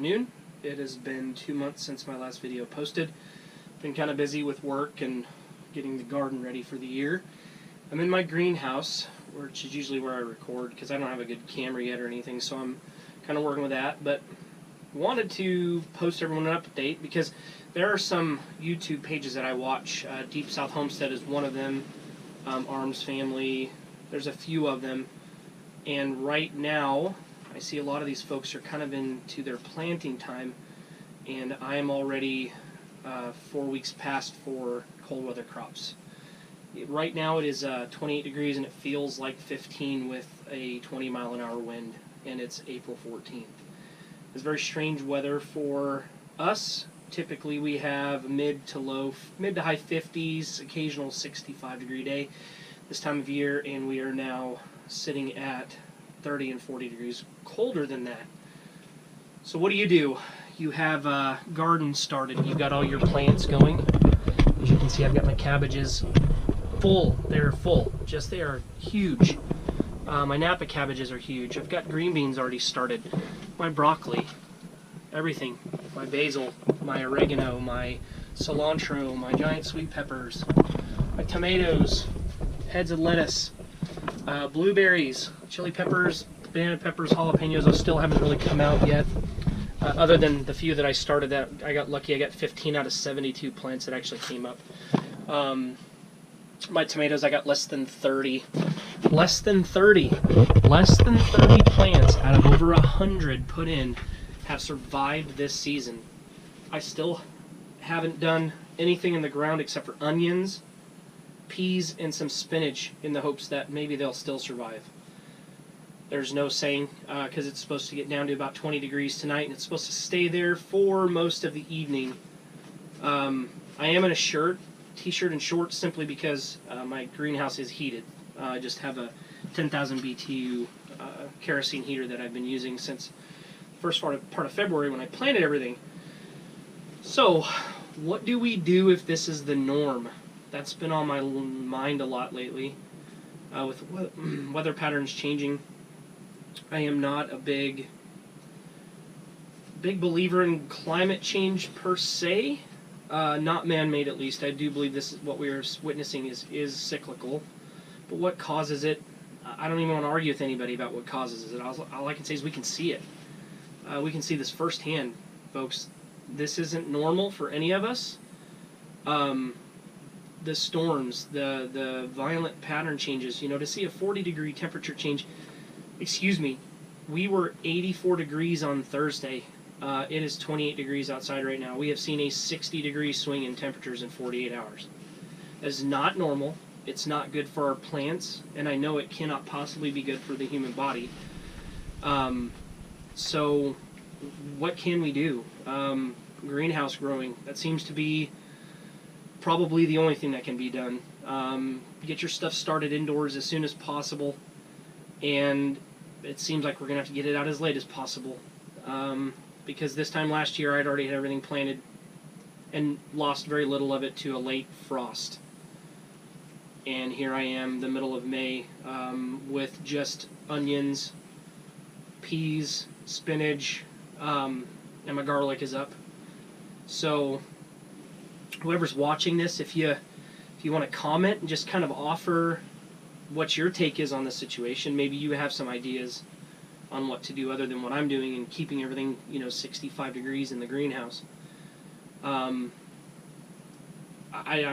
afternoon. It has been 2 months since my last video posted. Been kind of busy with work and getting the garden ready for the year. I'm in my greenhouse, which is usually where I record because I don't have a good camera yet or anything, so I'm kind of working with that. But wanted to post everyone an update because there are some YouTube pages that I watch. Deep South Homestead is one of them. Arms Family. There's a few of them. And right now, I see a lot of these folks are kind of into their planting time, and I am already 4 weeks past for cold weather crops. Right now it is 28 degrees and it feels like 15 with a 20-mile-an-hour wind, and it's April 14th. It's very strange weather for us. Typically we have mid to high 50s, occasional 65-degree day this time of year, and we are now sitting at 30 and 40 degrees colder than that. So what do? You have a garden started. You've got all your plants going. As you can see, I've got my cabbages full. They're full. They are huge. My Napa cabbages are huge. I've got green beans already started. My broccoli, everything. My basil, my oregano, my cilantro, my giant sweet peppers, my tomatoes, heads of lettuce, blueberries, chili peppers, banana peppers, jalapenos. Those still haven't really come out yet. Other than the few that I started, that I got lucky. I got 15 out of 72 plants that actually came up. My tomatoes, I got less than 30 plants out of over 100 put in have survived this season. I still haven't done anything in the ground except for onions, peas, and some spinach in the hopes that maybe they'll still survive. There's no saying, because it's supposed to get down to about 20 degrees tonight, and it's supposed to stay there for most of the evening. I am in a t-shirt and shorts, simply because my greenhouse is heated. I just have a 10,000 BTU kerosene heater that I've been using since the first part of February when I planted everything. So, what do we do if this is the norm? That's been on my mind a lot lately, with weather patterns changing. I am not a big believer in climate change per se, not man-made at least. I do believe this is what we are witnessing is cyclical, but what causes it? I don't even want to argue with anybody about what causes it. All I can say is we can see it. We can see this firsthand, folks. This isn't normal for any of us. The storms, the violent pattern changes. You know, to see a 40-degree temperature change. Excuse me, we were 84 degrees on Thursday. It is 28 degrees outside right now. We have seen a 60-degree swing in temperatures in 48 hours. That is not normal. It's not good for our plants, and I know it cannot possibly be good for the human body. So what can we do? Greenhouse growing. That seems to be probably the only thing that can be done. Get your stuff started indoors as soon as possible. And it seems like we're going to have to get it out as late as possible, because this time last year I'd already had everything planted and lost very little of it to a late frost. And here I am, the middle of May, with just onions, peas, spinach, and my garlic is up. So whoever's watching this, if you want to comment and just kind of offer what your take is on the situation. Maybe you have some ideas on what to do other than what I'm doing and keeping everything, 65 degrees in the greenhouse. I'm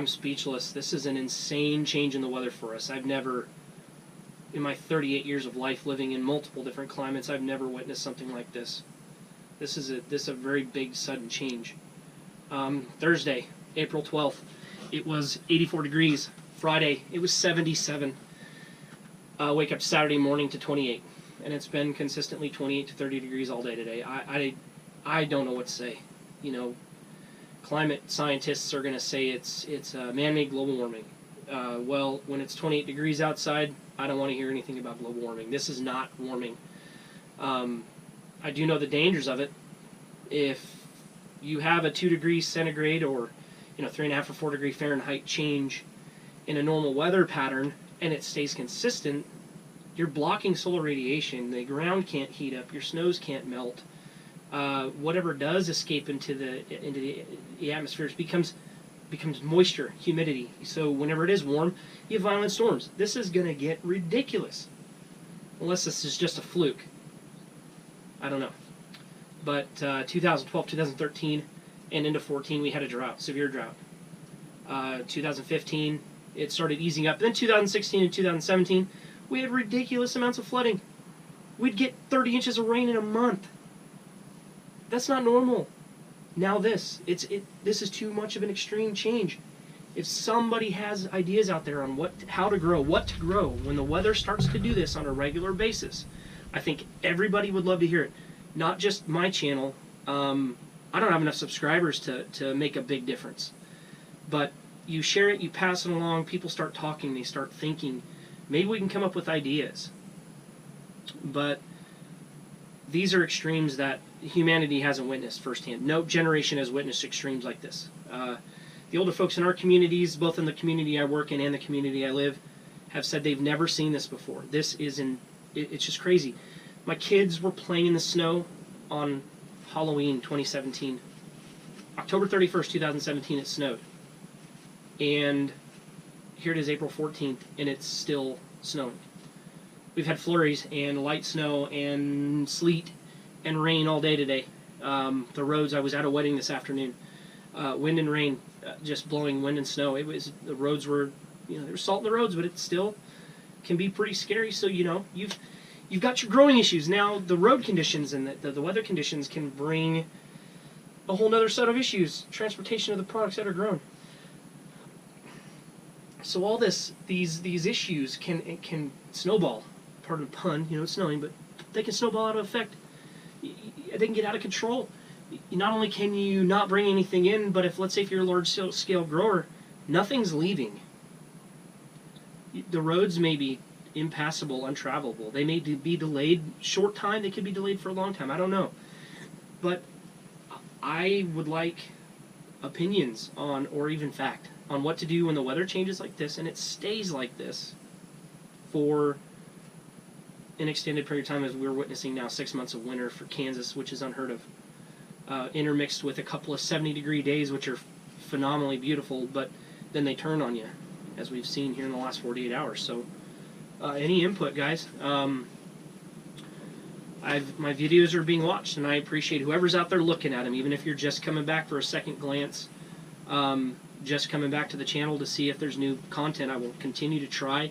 speechless. This is an insane change in the weather for us. I've never, in my 38 years of life living in multiple different climates, I've never witnessed something like this. This is a very big, sudden change. Thursday, April 12th, it was 84 degrees. Friday, it was 77. Wake up Saturday morning to 28, and it's been consistently 28 to 30 degrees all day today. I don't know what to say. Climate scientists are going to say it's man-made global warming. Well, when it's 28 degrees outside, I don't want to hear anything about global warming. This is not warming. I do know the dangers of it. If you have a 2 degrees centigrade or 3.5 or 4 degree Fahrenheit change in a normal weather pattern, and it stays consistent, you're blocking solar radiation. The ground can't heat up. Your snows can't melt. whatever does escape into the atmosphere becomes moisture, humidity. So whenever it is warm, you have violent storms. This is going to get ridiculous, unless this is just a fluke. I don't know. But 2012, 2013, and into 14, we had a drought, severe drought. 2015, it started easing up. Then 2016 and 2017, we had ridiculous amounts of flooding. We'd get 30 inches of rain in a month. That's not normal. Now this is too much of an extreme change. If somebody has ideas out there on how to grow, what to grow, when the weather starts to do this on a regular basis, I think everybody would love to hear it. Not just my channel. I don't have enough subscribers to make a big difference. But you share it, you pass it along, people start talking, they start thinking. Maybe we can come up with ideas. But these are extremes that humanity hasn't witnessed firsthand. No generation has witnessed extremes like this. The older folks in our communities, both in the community I work in and the community I live, have said they've never seen this before. This isn't, it's just crazy. My kids were playing in the snow on Halloween 2017. October 31st, 2017, it snowed. And here it is, April 14th, and it's still snowing. We've had flurries and light snow and sleet and rain all day today. The roads, I was at a wedding this afternoon. Wind and rain, just blowing wind and snow. The roads were, there was salt in the roads, but it still can be pretty scary. So, you've got your growing issues. Now, the road conditions and the weather conditions can bring a whole other set of issues. Transportation of the products that are grown. So all these issues can snowball. Pardon the pun, it's snowing, but they can snowball out of effect. They can get out of control. Not only can you not bring anything in, but let's say if you're a large-scale grower, nothing's leaving. The roads may be impassable, untravelable. They may be delayed short time. They could be delayed for a long time. I don't know. But I would like opinions on, or even fact, on what to do when the weather changes like this and it stays like this for an extended period of time, as we're witnessing now 6 months of winter for Kansas, which is unheard of, intermixed with a couple of 70-degree days, which are phenomenally beautiful, but then they turn on you, as we've seen here in the last 48 hours. So any input, guys. My videos are being watched, and I appreciate whoever's out there looking at them, even if you're just coming back for a second glance, just coming back to the channel to see if there's new content. I will continue to try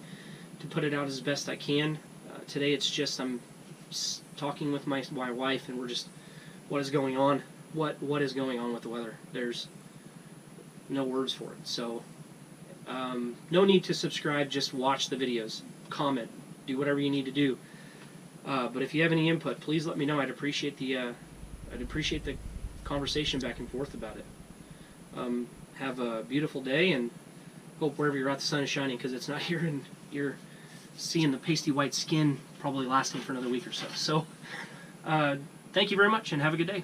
to put it out as best I can. Today it's just I'm talking with my wife, and we're just, what is going on? What is going on with the weather? There's no words for it. So no need to subscribe, just watch the videos, comment, do whatever you need to do. But if you have any input, please let me know. I'd appreciate the conversation back and forth about it. Have a beautiful day, and hope wherever you're at the sun is shining, because it's not here, and you're seeing the pasty white skin probably lasting for another week or so. So thank you very much, and have a good day.